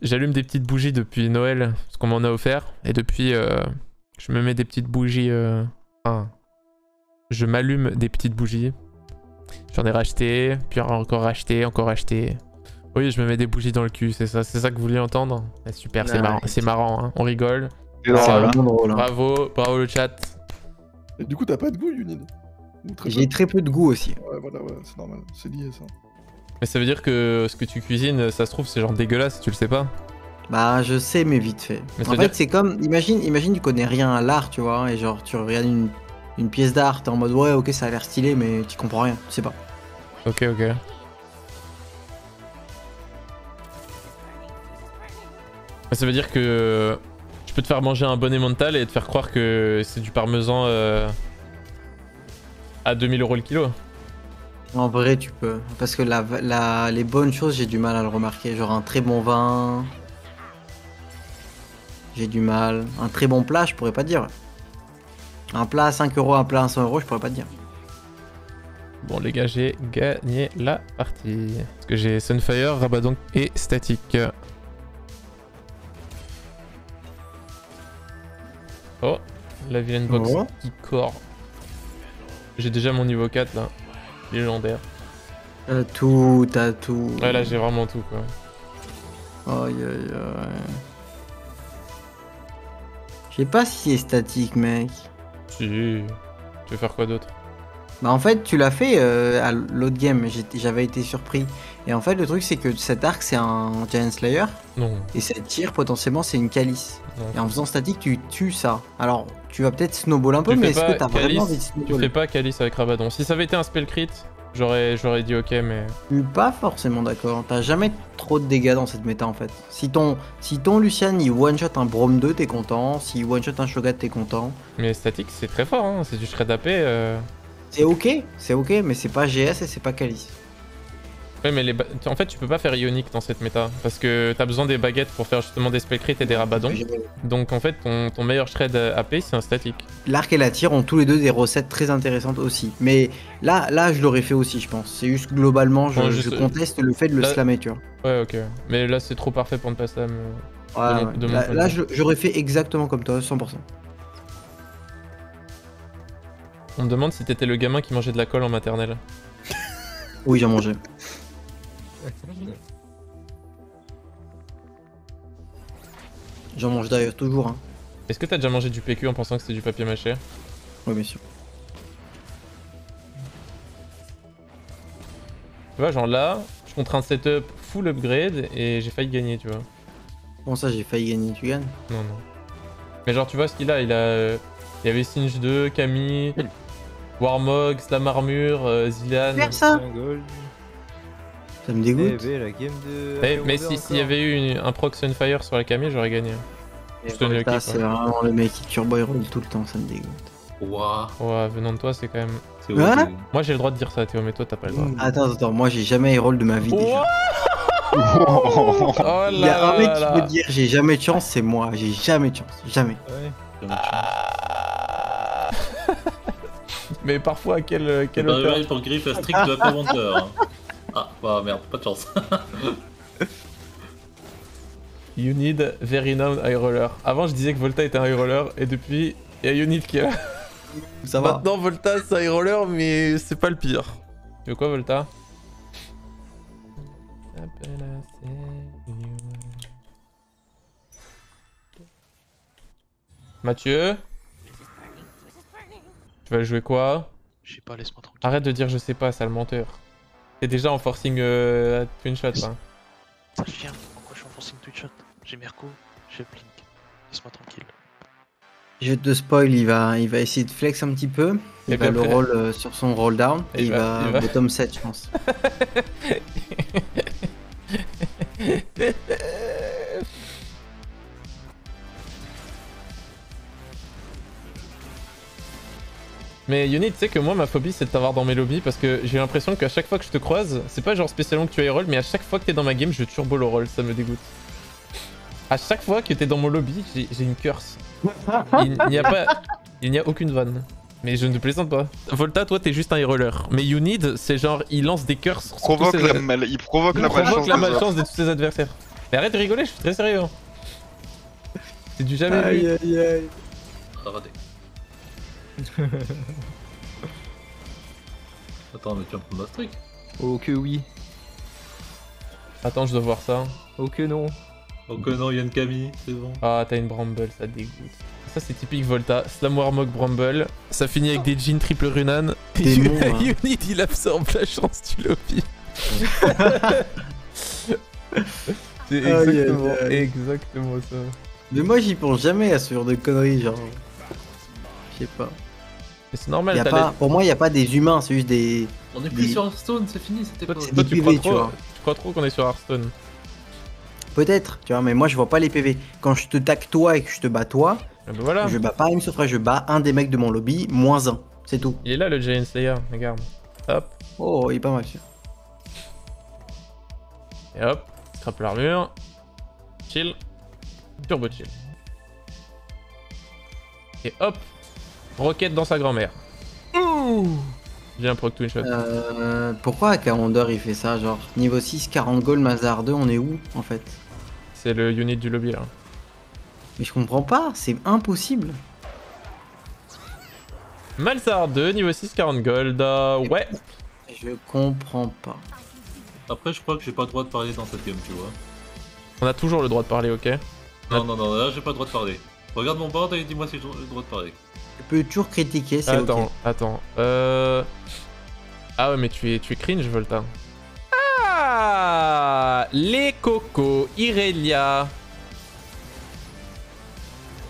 J'allume des petites bougies depuis Noël, ce qu'on m'en a offert. Et depuis, je me mets des petites bougies... Enfin, je m'allume des petites bougies. J'en ai racheté, puis encore racheté, encore racheté. Oui, je me mets des bougies dans le cul, c'est ça que vous vouliez entendre? Super, c'est marrant, hein. On rigole. Bravo, bravo le chat. Et du coup, t'as pas de goût, Unid? J'ai très peu de goût aussi. Ouais, voilà, ouais, c'est normal, c'est lié ça. Mais ça veut dire que ce que tu cuisines, ça se trouve, c'est genre dégueulasse, tu le sais pas? Bah, je sais, mais vite fait. Mais En fait, c'est comme, imagine, tu connais rien à l'art, tu vois, et genre, tu regardes une pièce d'art, t'es en mode, ouais, ok, ça a l'air stylé, mais tu comprends rien, tu sais pas. Ok, ok. Ça veut dire que je peux te faire manger un bonnet mental et te faire croire que c'est du parmesan à 2000 € le kilo. En vrai, tu peux. Parce que les bonnes choses, j'ai du mal à le remarquer. Genre, un très bon vin. J'ai du mal. Un très bon plat, je pourrais pas dire. Un plat à 5 €, un plat à 100 €, je pourrais pas te dire. Bon, les gars, j'ai gagné la partie. Parce que j'ai Sunfire, Rabadon et Statique. Oh, la vilaine box qui corps. J'ai déjà mon niveau 4 là. Légendaire. T'as tout. Ouais, là j'ai vraiment tout quoi. Aïe aïe aïe. Je sais pas si c'est statique, mec. Si. Tu veux faire quoi d'autre? Bah en fait tu l'as fait à l'autre game, j'avais été surpris. Et en fait le truc c'est que cet arc c'est un Giant Slayer. Non. Et cette tir potentiellement c'est une Calice. Non. Et en faisant statique tu tues ça. Alors tu vas peut-être snowball un peu, mais est-ce que t'as vraiment envie de snowball? Tu fais pas Calice avec Rabadon. Si ça avait été un spell crit, j'aurais dit ok, mais... Je suis pas forcément d'accord. T'as jamais trop de dégâts dans cette méta en fait. Si ton Lucian il one shot un Braum 2 t'es content, si one shot un Shogat t'es content. Mais statique c'est très fort hein, c'est du shred AP. C'est ok, mais c'est pas GS et c'est pas Calice. Ouais mais en fait tu peux pas faire Ionic dans cette méta, parce que t'as besoin des baguettes pour faire justement des spell crit et des Rabadons. Donc en fait ton meilleur shred AP c'est un statique. L'arc et la tire ont tous les deux des recettes très intéressantes aussi. Mais là je l'aurais fait aussi je pense. C'est juste globalement je conteste le fait de le slammer tu vois. Ouais ok, mais là c'est trop parfait pour ne pas slam. Là j'aurais fait exactement comme toi, 100%. On me demande si t'étais le gamin qui mangeait de la colle en maternelle. Oui j'en mangeais. J'en mange d'ailleurs toujours hein. Est-ce que t'as déjà mangé du PQ en pensant que c'était du papier mâché? Oui bien sûr. Tu vois genre là, je contre un setup full upgrade et j'ai failli gagner tu vois. Bon ça j'ai failli gagner, tu gagnes? Non non. Mais genre tu vois ce qu'il a, il y avait Singe 2, Camille, Warmog, Slam Armure, Zilan. Faire ça. Ça me dégoûte. Mais s'il y avait eu un proc Sunfire sur la Camille, j'aurais gagné. C'est vraiment le mec qui turbo roll tout le temps, ça me dégoûte. Ouah. Ouais, venant de toi, c'est quand même. Hein? Moi j'ai le droit de dire ça, Théo, mais toi t'as pas le droit. Attends, moi j'ai jamais roll de ma vie déjà. Oh là Il y a un mec qui là. peut dire j'ai jamais de chance, c'est moi. J'ai jamais de chance, jamais. Ouais. Mais parfois, à quel hauteur pour griffe strict de la menteur. Ah, bah merde, pas de chance. You need very known high roller. Avant, je disais que Volta était un high roller, et depuis, il y a Unit qui est là. Ça va. Maintenant, Volta, c'est un high roller, mais c'est pas le pire. Tu veux quoi, Volta? Mathieu? Tu vas jouer quoi? Je sais pas, laisse-moi tranquille. Arrête de dire je sais pas, sale menteur. T'es déjà en forcing à twin shot là. Ça je viens, pourquoi je suis en forcing twin shot? J'ai Merco, j'ai Blink. Laisse-moi tranquille. Je te spoil, il va essayer de flex un petit peu. Il va le roll sur son roll down et il va bottom 7 je pense. Mais Unit, tu sais que moi ma phobie c'est de t'avoir dans mes lobbies parce que j'ai l'impression qu'à chaque fois que je te croise, c'est pas genre spécialement que tu as roll, mais à chaque fois que t'es dans ma game, je turbo le roll, ça me dégoûte. À chaque fois que t'es dans mon lobby, j'ai une curse. Il n'y a aucune vanne. Mais je ne plaisante pas. Volta, toi t'es juste un roller. Mais Unid, c'est genre il lance des curses. Il provoque la malchance de tous ses adversaires. Mais arrête de rigoler, je suis très sérieux. C'est du jamais vu. Aïe aïe aïe. Ah, raté. Attends, mais tu vas me prendre ma streak? Oh que oui. Attends, je dois voir ça. Oh que non. Oh que non, Yann Camille, c'est bon. Ah, t'as une Bramble, ça dégoûte. Ça, c'est typique Volta. Slam Warmog Bramble. Ça finit avec des jeans triple Runan. Des noms, hein. Unit, il absorbe la chance du lobby. C'est exactement ça. Mais moi j'y pense jamais à ce genre de conneries, genre. Je sais pas. Mais c'est normal, Y a t'as pas... Pour moi, il y a pas des humains, c'est juste des. On est plus Des- sur Hearthstone, c'est fini, c'était pas. Toi, des tu PV, crois tu trop, vois. tu crois trop qu'on est sur Hearthstone. Peut-être, tu vois, mais moi je vois pas les PV. Quand je te tac toi et que je te bats toi, Ah bah voilà. je bats pas une Sofra, je bats un des mecs de mon lobby, moins un. C'est tout. Il est là le Giant Slayer, regarde. Hop, Oh, il est pas mal sûr. et hop. Scrap l'armure. Chill. Turbo chill. Et hop. Rocket dans sa grand-mère. Ouh. J'ai un proc twin shot. Pourquoi Kawander il fait ça? Genre, niveau 6, 40 gold, Mazar 2, on est où en fait? C'est le unit du lobby là. Mais je comprends pas, c'est impossible. Malzahar 2, niveau 6, 40 gold. Ouais. Je comprends pas. Après, je crois que j'ai pas le droit de parler dans cette game, tu vois. On a toujours le droit de parler, ok? Non, non, non, là j'ai pas le droit de parler. Regarde mon board et dis-moi si j'ai le droit de parler. Tu peux toujours critiquer, c'est Attends, ok. attends. Ah ouais, mais tu es cringe, Volta. Ah, les cocos, Irelia.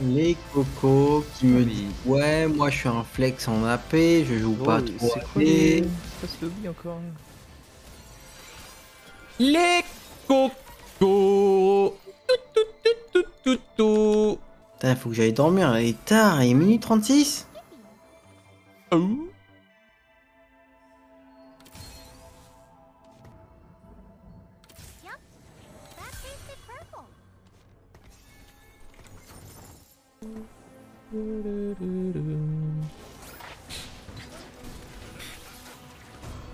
Les cocos qui me disent ouais, moi je suis un flex en AP, je joue pas trop C'est AP. quoi les... Pas ce lobby encore. Les cocos. Tout. Putain, faut que j'aille dormir, il est tard, il est minuit 36. Oh.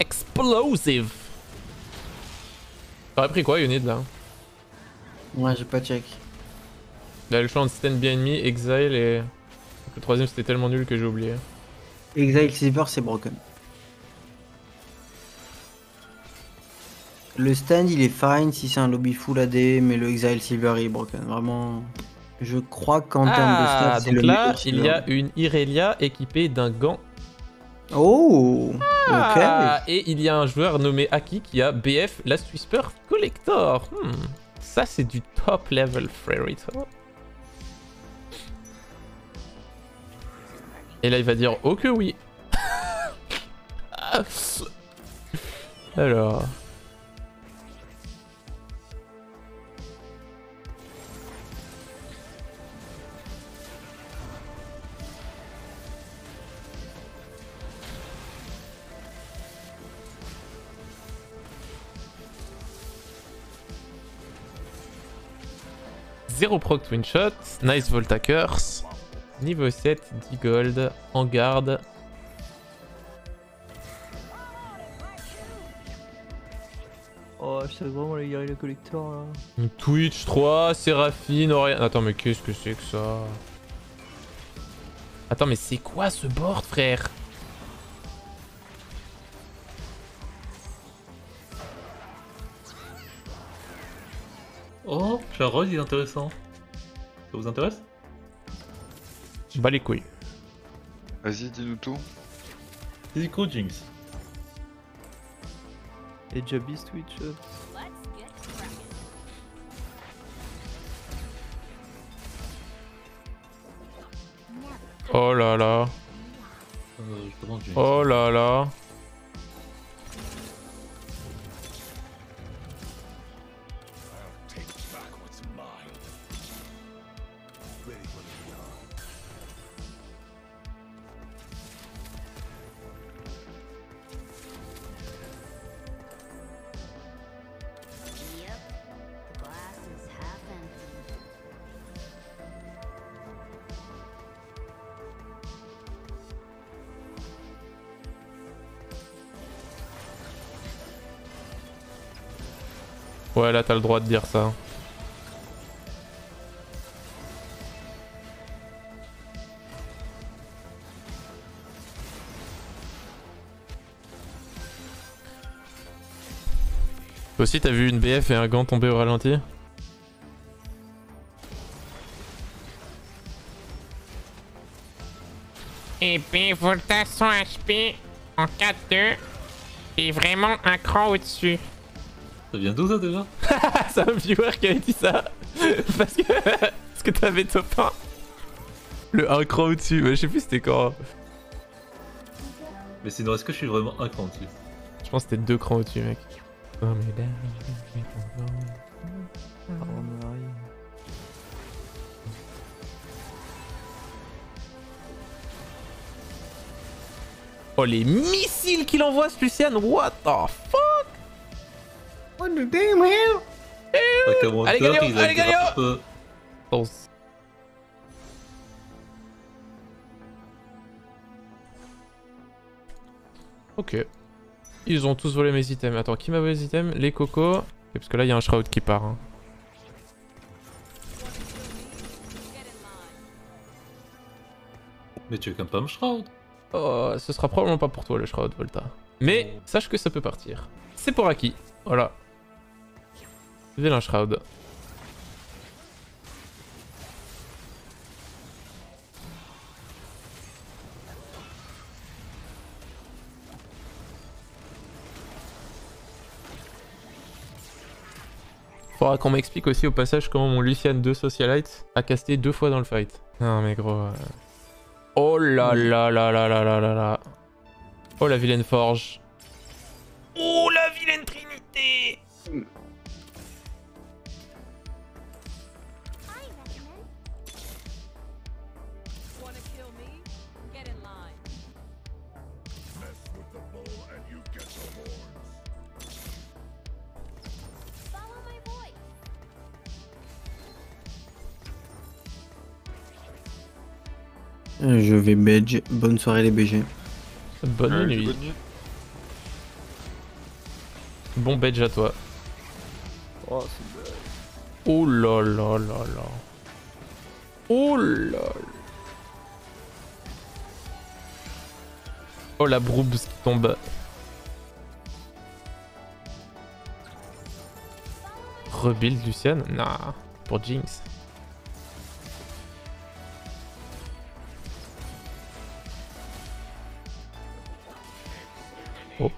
Explosive. T'aurais pris quoi, Unit là? Ouais, j'ai pas check. Il a le choix entre Stand By Enemy, Exile et. Le troisième c'était tellement nul que j'ai oublié. Exile Silver, c'est broken. Le stand il est fine si c'est un lobby full AD, mais le Exile Silver il est broken. Vraiment, je crois qu'en termes de stats, c'est donc le là, meilleur il y Silver. a une Irelia équipée d'un gant. Oh, Ah, ok. et il y a un joueur nommé Aki qui a BF Last Whisper Collector. Ça c'est du top level Frerito. Et là il va dire oh que oui. Alors. Zéro proc twin shot, nice Volta Curse, niveau 7, 10 gold, en garde. Oh, je savais vraiment les guerriers collector là. Twitch 3, Séraphine, Oriane. Attends, mais qu'est-ce que c'est que ça? Attends, mais c'est quoi ce board, frère? Oh, j'ai un rôle, il est intéressant. Ça vous intéresse? Bah les couilles. Vas-y, dis-nous tout. Physico Jinx. Et Jabis Twitch. Oh là là. Je demande Jinx. Oh là là. Ouais, là t'as le droit de dire ça. Toi aussi t'as vu une BF et un gant tomber au ralenti? Et puis Volta 100 HP en 4-2 est vraiment un cran au-dessus. Ça vient d'où ça déjà? C'est un viewer qui avait dit ça. Parce que t'avais top 1. Le 1 cran au-dessus, je sais plus c'était quand. Mais sinon, est-ce que je suis vraiment un cran dessus? Je pense que c'était 2 crans au-dessus mec. Oh les missiles qu'il envoie ce Lucian, what the fuck? What the damn hell? Allez, Galio, ils allez, Galio. aggrappent, Ok. Ils ont tous volé mes items. Attends, qui m'a volé les items? Les cocos. Ok, parce que là, il y a un shroud qui part. Hein. Mais tu veux quand même pas me shroud? Oh, ce sera probablement pas pour toi le shroud, Volta. Mais sache que ça peut partir. C'est pour Aki. Voilà. Vilain shroud. Faudra qu'on m'explique aussi au passage comment mon Lucian 2 Socialite a casté 2 fois dans le fight. Non mais gros... Oh là là là là là là là là. Oh la vilaine forge. Oh la vilaine trinité. Je vais badge. Bonne soirée les BG. Bonne nuit. Bonne nuit. Bon badge à toi. Oh, c'est belle. Oh là là là là. Oh là là. Oh la broubs qui tombe. Rebuild Lucian? Nah, pour Jinx. Oh.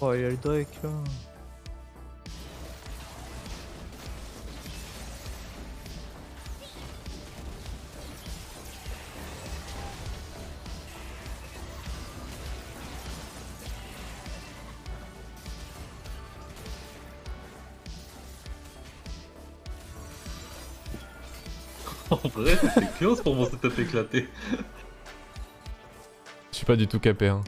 Oh, il y a le Drake là. En vrai, c'était close pour mon setup éclaté. Je suis pas du tout capé hein.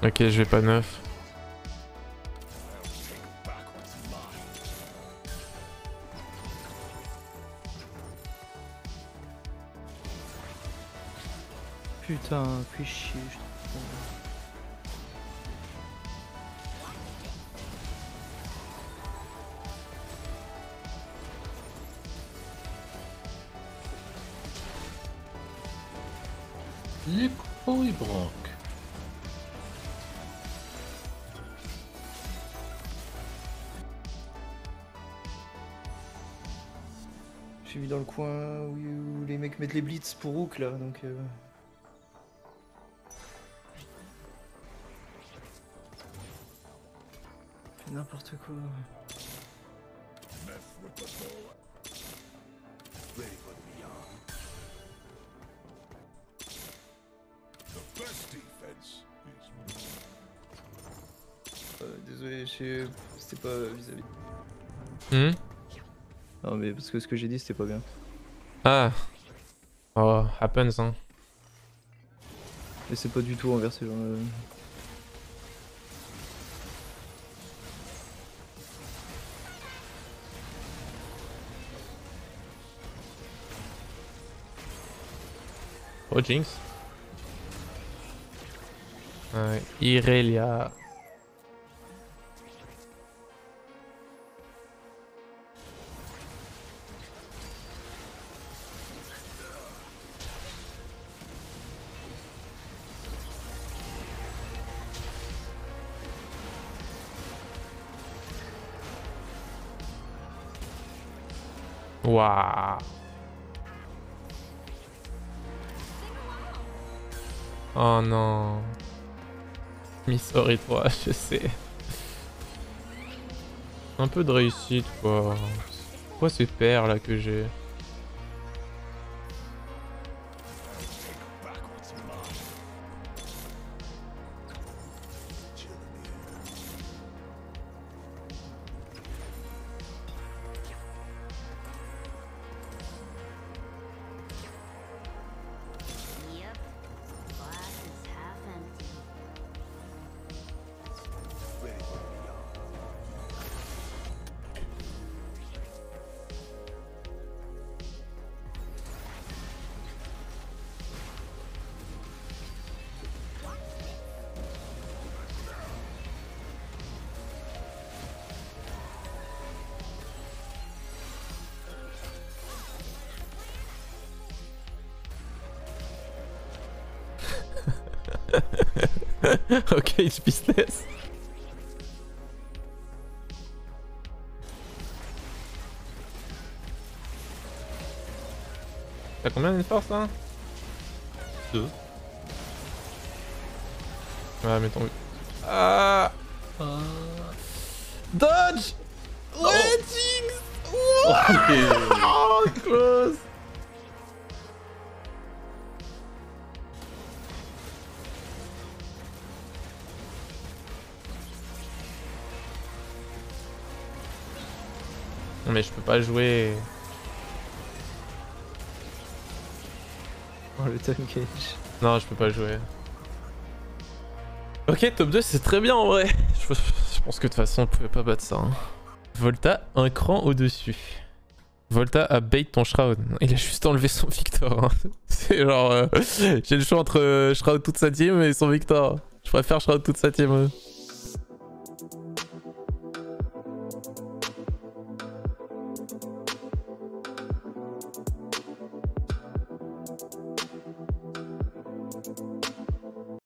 Ok, je vais pas neuf. Putain, puis chier, je trouve. Les coupons, ils branquent. J'ai vu dans le coin où les mecs mettent les blitz pour Hook là, donc fait n'importe quoi. The best defense Désolé, c'était pas vis-à-vis. Hmm. Non, mais parce que ce que j'ai dit, c'était pas bien. Ah. Oh, happens, hein. Et c'est pas du tout envers ces gens. Oh, Jinx. Irelia. Waouh. Oh non. Miss Ori 3, je sais. Un peu de réussite quoi. C'est quoi ces paires là que j'ai? Ok, it's business. T'as combien de force là? 2. Ouais, mais ton... Ah. Dodge. Ouais, Jinx. Ok. Oh, close. Non mais je peux pas jouer. Oh, le time cage. Non, je peux pas jouer. Ok, top 2 c'est très bien en vrai. Je pense que de toute façon on pouvait pas battre ça. Hein. Volta un cran au-dessus. Volta a bait ton Shroud. Il a juste enlevé son Victor. Hein. C'est genre... j'ai le choix entre Shroud toute sa team et son Victor. Je préfère Shroud toute sa team.